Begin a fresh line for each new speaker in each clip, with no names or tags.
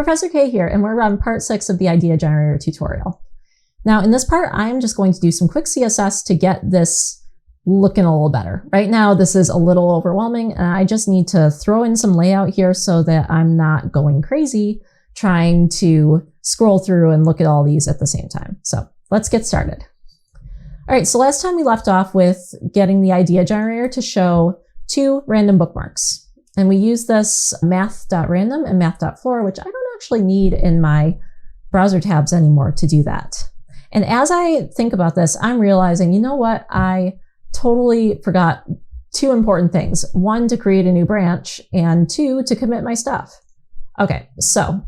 Professor K here, and we're on part 6 of the Idea Generator tutorial. Now in this part, I'm just going to do some quick CSS to get this looking a little better. Right now, this is a little overwhelming, and I just need to throw in some layout here so that I'm not going crazy trying to scroll through and look at all these at the same time. So let's get started. All right, so last time we left off with getting the Idea Generator to show 2 random bookmarks. And we use this math.random and math.floor, which I don't actually need in my browser tabs anymore to do that. And as I think about this, I'm realizing, you know what? I totally forgot 2 important things. 1, to create a new branch, and 2, to commit my stuff. Okay, so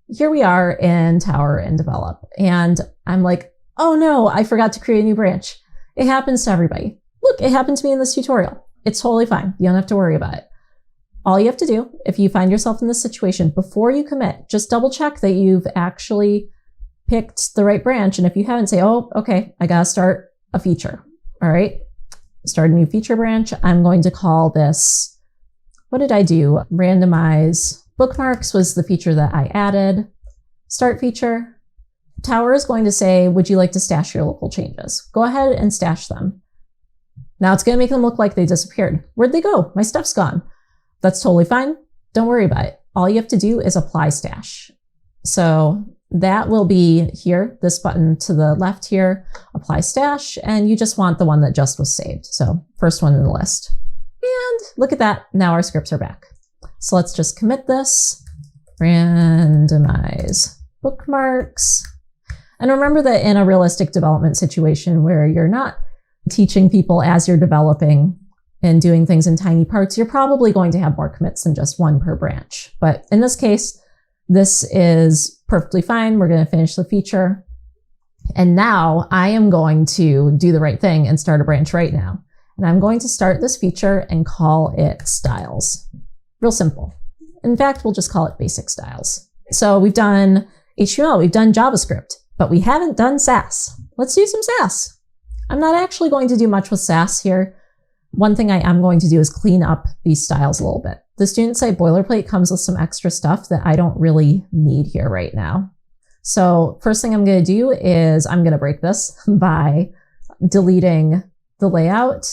here we are in Tower and Develop. And I'm like, oh no, I forgot to create a new branch. It happens to everybody. Look, it happened to me in this tutorial. It's totally fine. You don't have to worry about it. All you have to do, if you find yourself in this situation, before you commit, just double check that you've actually picked the right branch. And if you haven't, say, oh, okay, I gotta start a feature. All right, start a new feature branch. I'm going to call this, what did I do? Randomize bookmarks was the feature that I added. Start feature. Tower is going to say, would you like to stash your local changes? Go ahead and stash them. Now it's going to make them look like they disappeared. Where'd they go? My stuff's gone. That's totally fine. Don't worry about it. All you have to do is apply stash. So that will be here, this button to the left here, apply stash, and you just want the one that just was saved. So first one in the list. And look at that. Now our scripts are back. So let's just commit this, randomize bookmarks. And remember that in a realistic development situation where you're not teaching people as you're developing and doing things in tiny parts, you're probably going to have more commits than just 1 per branch. But in this case, this is perfectly fine. We're going to finish the feature. And now I am going to do the right thing and start a branch right now. And I'm going to start this feature and call it styles. Real simple. In fact, we'll just call it basic styles. So we've done HTML, we've done JavaScript, but we haven't done Sass. Let's do some Sass. I'm not actually going to do much with Sass here. One thing I am going to do is clean up these styles a little bit. The student site boilerplate comes with some extra stuff that I don't really need here right now. So first thing I'm going to do is I'm going to break this by deleting the layout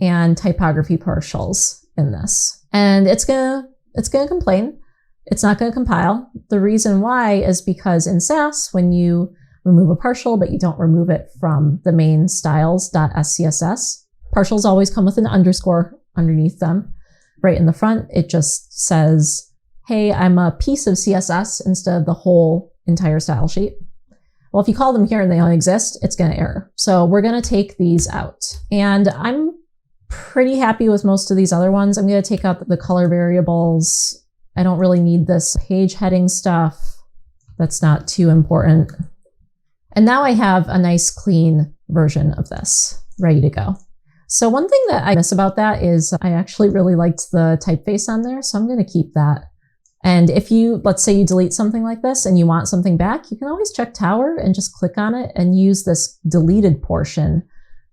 and typography partials in this. And it's going to complain. It's not going to compile. The reason why is because in Sass, when you remove a partial, but you don't remove it from the main styles.scss, partials always come with an underscore underneath them. Right in the front, it just says, hey, I'm a piece of CSS instead of the whole entire style sheet. Well, if you call them here and they don't exist, it's going to error. So we're going to take these out. And I'm pretty happy with most of these other ones. I'm going to take out the color variables. I don't really need this page heading stuff. That's not too important. And now I have a nice clean version of this ready to go. So one thing that I miss about that is I actually really liked the typeface on there, so I'm going to keep that. And if you, let's say you delete something like this and you want something back, you can always check Tower and just click on it and use this deleted portion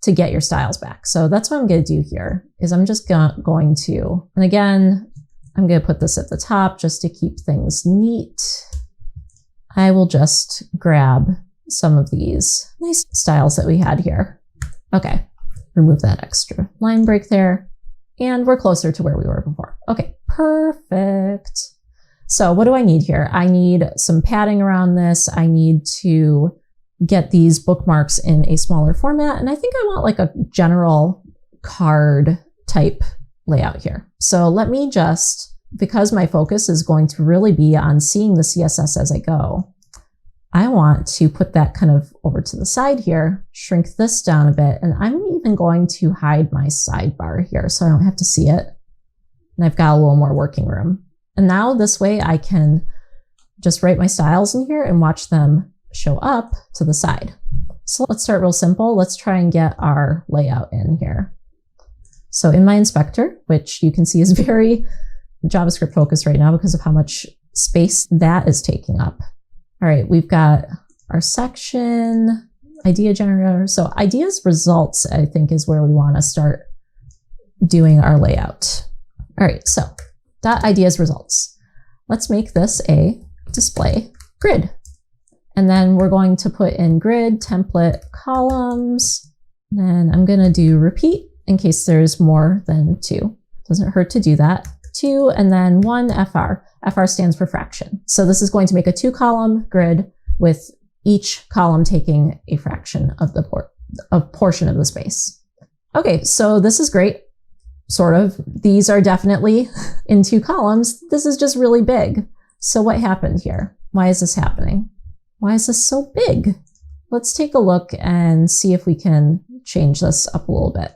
to get your styles back. So that's what I'm going to do here is I'm just going to, and again, I'm going to put this at the top just to keep things neat. I will just grab some of these nice styles that we had here. Okay. Remove that extra line break there, and we're closer to where we were before. Okay, perfect. So what do I need here? I need some padding around this. I need to get these bookmarks in a smaller format, and I think I want like a general card type layout here. So let me just, because my focus is going to really be on seeing the CSS as I go, I want to put that kind of over to the side here, shrink this down a bit, and I'm even going to hide my sidebar here so I don't have to see it. And I've got a little more working room. And now this way I can just write my styles in here and watch them show up to the side. So let's start real simple. Let's try and get our layout in here. So in my inspector, which you can see is very JavaScript focused right now because of how much space that is taking up. All right, we've got our section, idea generator. So ideas results, I think, is where we want to start doing our layout. All right, so dot ideas results. Let's make this a display grid. And then we're going to put in grid template columns. Then I'm going to do repeat in case there's more than 2. Doesn't hurt to do that. 2 and then 1 FR. FR stands for fraction. So this is going to make a 2-column grid with each column taking a fraction of the portion of the space. Okay, so this is great. Sort of. These are definitely in 2 columns. This is just really big. So what happened here? Why is this happening? Why is this so big? Let's take a look and see if we can change this up a little bit.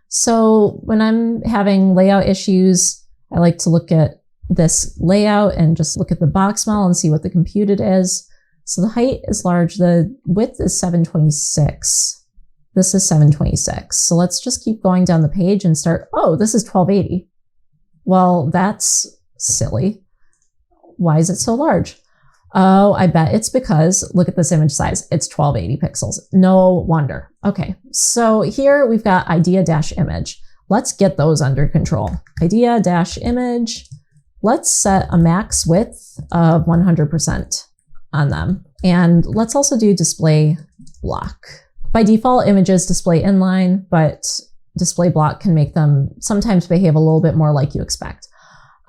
So when I'm having layout issues, I like to look at this layout and just look at the box model and see what the computed is. So the height is large, the width is 726. This is 726. So let's just keep going down the page and start, oh, this is 1280. Well, that's silly. Why is it so large? Oh, I bet it's because, look at this image size, it's 1280 pixels. No wonder. Okay, so here we've got idea-image. Let's get those under control. Idea-image. Let's set a max width of 100% on them. And let's also do display block. By default, images display inline, but display block can make them sometimes behave a little bit more like you expect.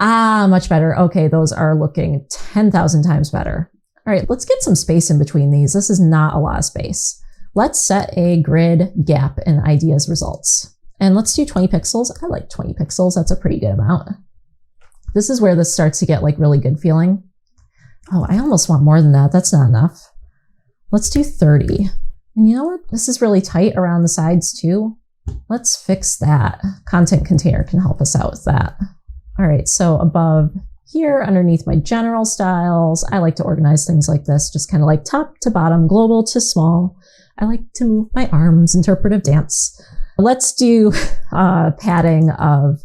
Ah, much better. Okay, those are looking 10,000 times better. All right, let's get some space in between these. This is not a lot of space. Let's set a grid gap in ideas results. And let's do 20 pixels. I like 20 pixels. That's a pretty good amount. This is where this starts to get like really good feeling. Oh, I almost want more than that. That's not enough. Let's do 30. And you know what? This is really tight around the sides too. Let's fix that. Content container can help us out with that. All right, so above here, underneath my general styles, I like to organize things like this, just kind of like top to bottom, global to small. I like to move my arms, interpretive dance. Let's do padding of,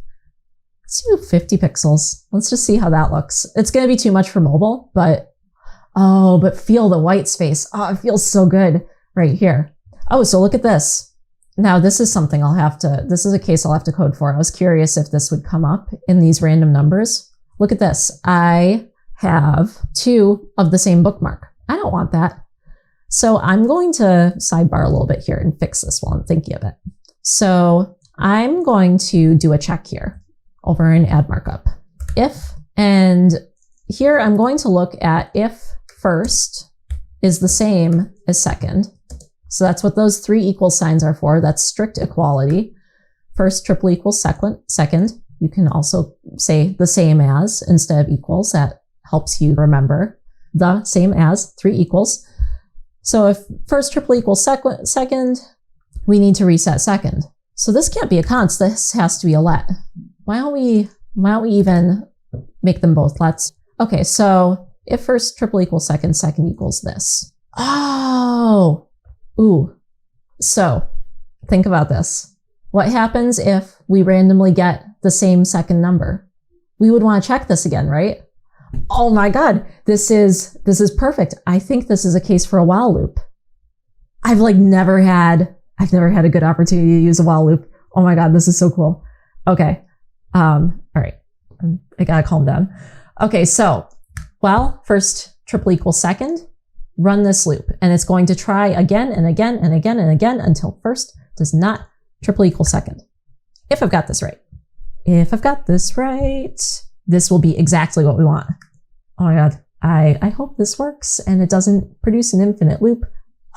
let's do 50 pixels. Let's just see how that looks. It's going to be too much for mobile, but, oh, but feel the white space. Oh, it feels so good right here. Oh, so look at this. Now, this is something this is a case I'll have to code for. I was curious if this would come up in these random numbers. Look at this. I have 2 of the same bookmark. I don't want that. So I'm going to sidebar a little bit here and fix this while I'm thinking of it. So I'm going to do a check here over in add markup. If, and here I'm going to look at if first is the same as second. So that's what those 3 equal signs are for. That's strict equality. First triple equals second. You can also say the same as instead of equals. That helps you remember. The same as 3 equals. So if first triple equals second, we need to reset second. So this can't be a const. This has to be a let. Why don't we even make them both lets? Okay, so if first triple equals second, second equals this. Oh. Ooh, so think about this. What happens if we randomly get the same second number? We would want to check this again, right? Oh my God, this is perfect. I think this is a case for a while loop. I've never had a good opportunity to use a while loop. Oh my God, this is so cool. Okay, all right, I gotta calm down. Okay, so while first triple equals second, run this loop, and it's going to try again and again and again and again until first does not triple equal second. If I've got this right. If I've got this right, this will be exactly what we want. Oh my God. I hope this works and it doesn't produce an infinite loop.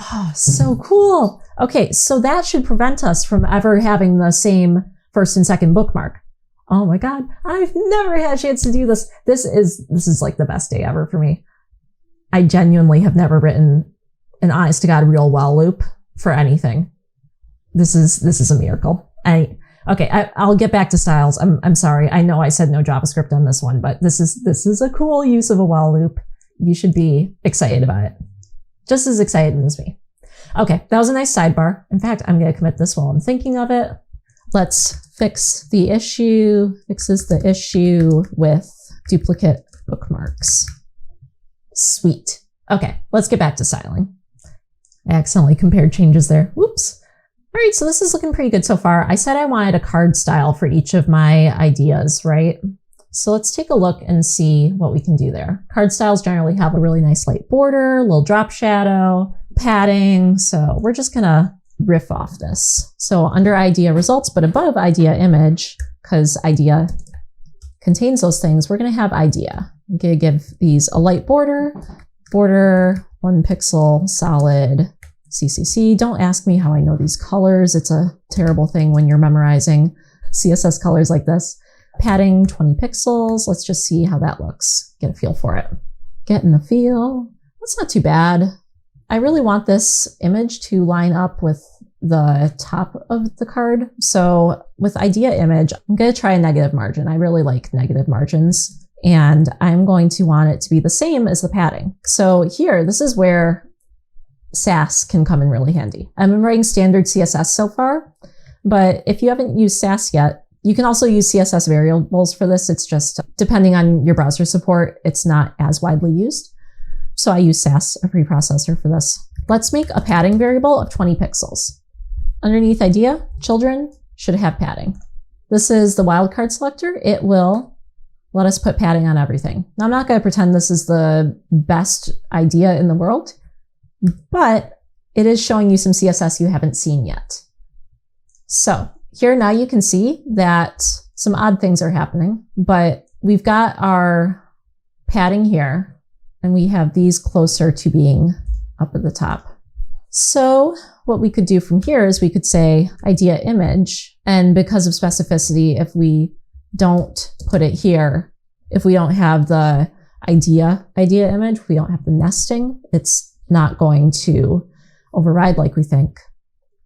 Oh, so cool. Okay, so that should prevent us from ever having the same first and second bookmark. Oh my God, I've never had a chance to do this. This is like the best day ever for me. I genuinely have never written an honest to God real while loop for anything. This is a miracle. I'll get back to styles. I'm sorry. I know I said no JavaScript on this one, but this is a cool use of a while loop. You should be excited about it. Just as excited as me. Okay, that was a nice sidebar. In fact, I'm going to commit this while I'm thinking of it. Let's fix the issue. Fixes the issue with duplicate bookmarks. Sweet. Okay, let's get back to styling. I accidentally compared changes there. Whoops. All right, so this is looking pretty good so far. I said I wanted a card style for each of my ideas, right? So let's take a look and see what we can do there. Card styles generally have a really nice light border, little drop shadow, padding. So we're just gonna riff off this. So under idea results, but above idea image, because idea contains those things, we're gonna have idea. I'm gonna give these a light border, 1 pixel, solid, CCC. Don't ask me how I know these colors. It's a terrible thing when you're memorizing CSS colors like this. Padding 20 pixels. Let's just see how that looks. Get a feel for it. Get in the feel. That's not too bad. I really want this image to line up with the top of the card. So with idea image, I'm going to try a negative margin. I really like negative margins, and I'm going to want it to be the same as the padding. So here, this is where Sass can come in really handy. I've been writing standard CSS so far, but if you haven't used Sass yet, you can also use CSS variables for this. It's just, depending on your browser support, it's not as widely used. So I use Sass, a preprocessor, for this. Let's make a padding variable of 20 pixels. Underneath idea, children should have padding. This is the wildcard selector. It will let us put padding on everything. Now, I'm not going to pretend this is the best idea in the world, but it is showing you some CSS you haven't seen yet. So here now you can see that some odd things are happening, but we've got our padding here, and we have these closer to being up at the top. So what we could do from here is we could say idea image, and because of specificity, if we don't put it here, if we don't have the idea image, we don't have the nesting, it's not going to override like we think.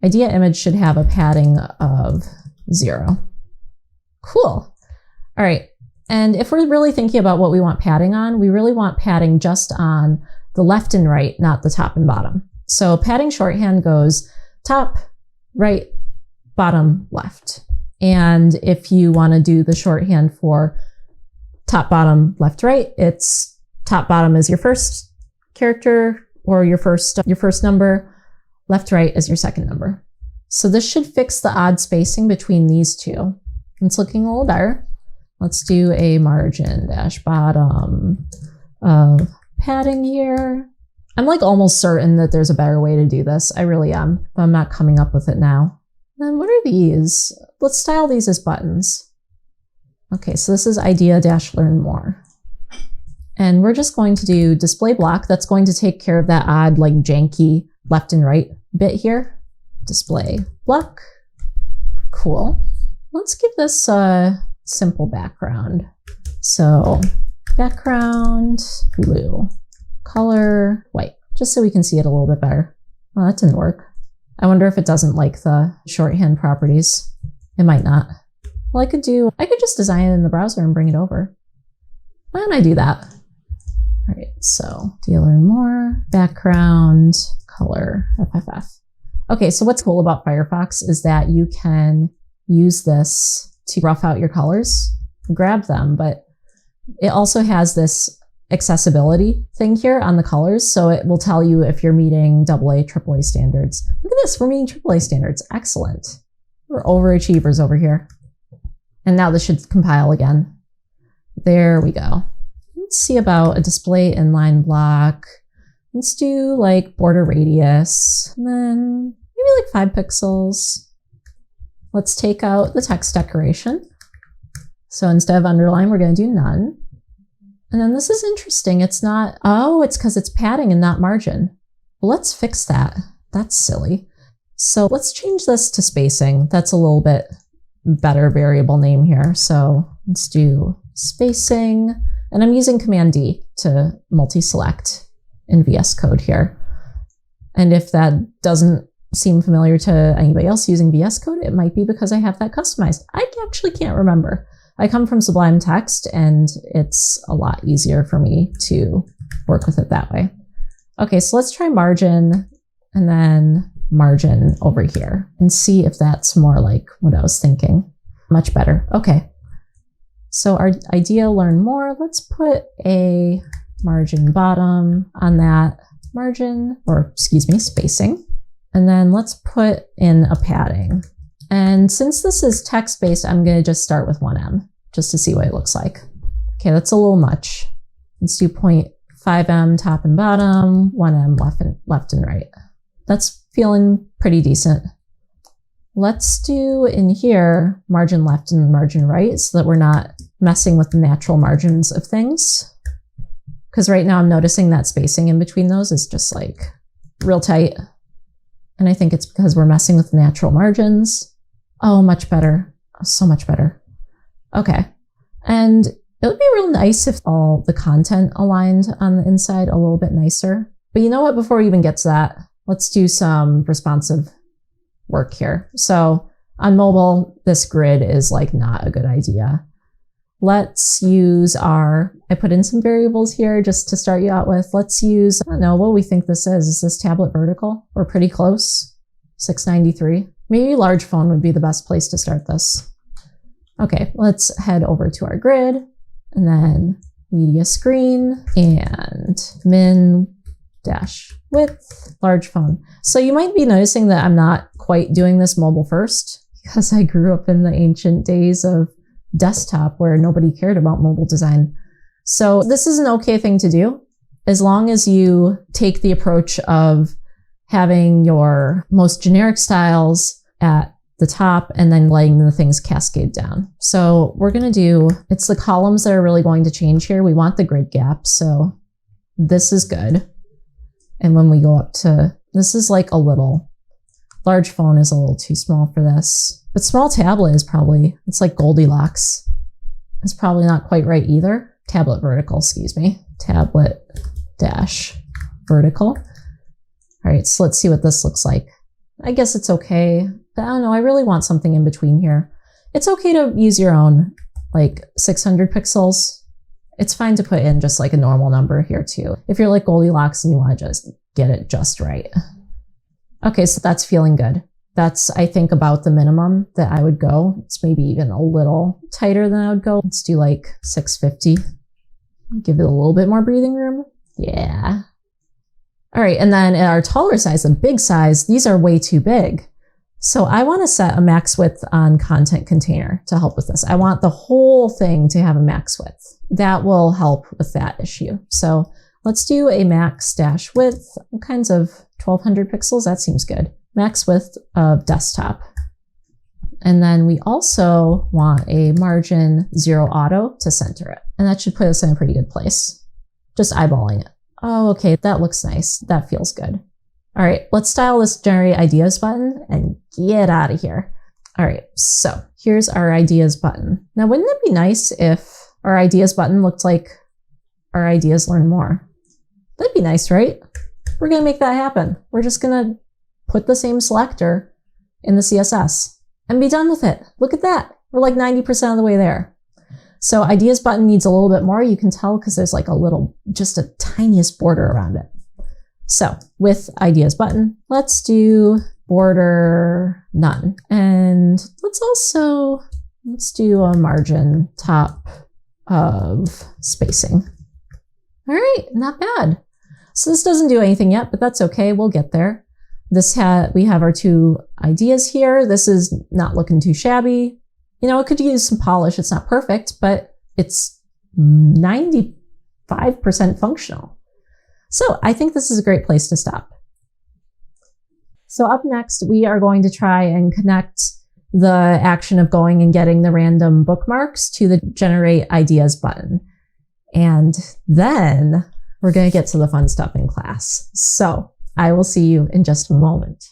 Idea image should have a padding of 0. Cool. All right. And if we're really thinking about what we want padding on, we really want padding just on the left and right, not the top and bottom. So padding shorthand goes top, right, bottom, left. And if you want to do the shorthand for top, bottom, left, right, it's top, bottom is your first character or your first number. Left, right is your second number. So this should fix the odd spacing between these two. It's looking a little better. Let's do a margin dash bottom of padding here. I'm like almost certain that there's a better way to do this. I really am, but I'm not coming up with it now. Then what are these? Let's style these as buttons. Okay, so this is idea dash learn more. And we're just going to do display block. That's going to take care of that odd, like janky left and right bit here. Display block. Cool. Let's give this a simple background. So background blue, color white, just so we can see it a little bit better. Well, that didn't work. I wonder if it doesn't like the shorthand properties. It might not. Well, I could just design it in the browser and bring it over. Why don't I do that? All right, so do you learn more? Background, color, FFF. Okay, so what's cool about Firefox is that you can use this to rough out your colors, grab them, but it also has this accessibility thing here on the colors. So it will tell you if you're meeting AA, AAA standards. Look at this, we're meeting AAA standards. Excellent. We're overachievers over here. And now this should compile again. There we go. Let's see about a display inline block. Let's do like border radius, and then maybe like 5 pixels. Let's take out the text decoration. So instead of underline, we're going to do none. And then this is interesting. It's not, oh, it's because it's padding and not margin. Well, let's fix that. That's silly. So let's change this to spacing. That's a little bit better variable name here. So let's do spacing. And I'm using Command D to multi-select in VS Code here. And if that doesn't seem familiar to anybody else using VS Code, it might be because I have that customized. I actually can't remember. I come from Sublime Text, and it's a lot easier for me to work with it that way. Okay, so let's try margin and then margin over here and see if that's more like what I was thinking. Much better. Okay. So our idea learn more. Let's put a margin bottom on that margin, or excuse me, spacing. And then let's put in a padding. And since this is text-based, I'm going to just start with 1M just to see what it looks like. Okay, that's a little much. Let's do 0.5em top and bottom, 1em left and right. That's feeling pretty decent. Let's do in here margin left and margin right so that we're not messing with the natural margins of things. Because right now I'm noticing that spacing in between those is just like real tight. And I think it's because we're messing with the natural margins. Oh, much better. So much better. Okay. And it would be real nice if all the content aligned on the inside a little bit nicer. But you know what? Before we even get to that, let's do some responsive work here. So on mobile, this grid is like not a good idea. Let's use I put in some variables here just to start you out with. Let's use, I don't know what we think this is. Is this tablet vertical? We're pretty close. 693. Maybe large phone would be the best place to start this. Okay, let's head over to our grid and then media screen and min dash width, large phone. So you might be noticing that I'm not quite doing this mobile first because I grew up in the ancient days of desktop where nobody cared about mobile design. So this is an okay thing to do as long as you take the approach of having your most generic styles at the top and then letting the things cascade down. So we're going to do, it's the columns that are really going to change here. We want the grid gap. So this is good. And when we go up to, this is like a little, large phone is a little too small for this. But small tablet is probably, it's like Goldilocks. It's probably not quite right either. Tablet vertical, excuse me. Tablet dash vertical. All right, so let's see what this looks like. I guess it's okay. But I don't know, I really want something in between here. It's okay to use your own, like 600 pixels. It's fine to put in just like a normal number here too. If you're like Goldilocks and you want to just get it just right. Okay, so that's feeling good. That's, I think, about the minimum that I would go. It's maybe even a little tighter than I would go. Let's do like 650. Give it a little bit more breathing room. Yeah. All right, and then at our taller size, the big size, these are way too big. So I want to set a max width on content container to help with this. I want the whole thing to have a max width. That will help with that issue. So let's do a max dash width, all kinds of 1200 pixels. That seems good. Max width of desktop. And then we also want a margin 0 auto to center it. And that should put us in a pretty good place. Just eyeballing it. Oh, okay, that looks nice. That feels good. All right, let's style this generate ideas button and get out of here. All right, so here's our ideas button. Now, wouldn't it be nice if our ideas button looked like our ideas learn more? That'd be nice, right? We're gonna make that happen. We're just gonna put the same selector in the CSS and be done with it. Look at that. We're like 90% of the way there. So ideas button needs a little bit more. You can tell because there's like a little, just a tiniest border around it. So with ideas button, let's do border none. And let's do a margin top of spacing. All right, not bad. So this doesn't do anything yet, but that's okay. We'll get there. We have our two ideas here. This is not looking too shabby. You know, it could use some polish. It's not perfect, but it's 95% functional. So I think this is a great place to stop. So up next, we are going to try and connect the action of going and getting the random bookmarks to the generate ideas button. And then we're going to get to the fun stuff in class. So I will see you in just a moment.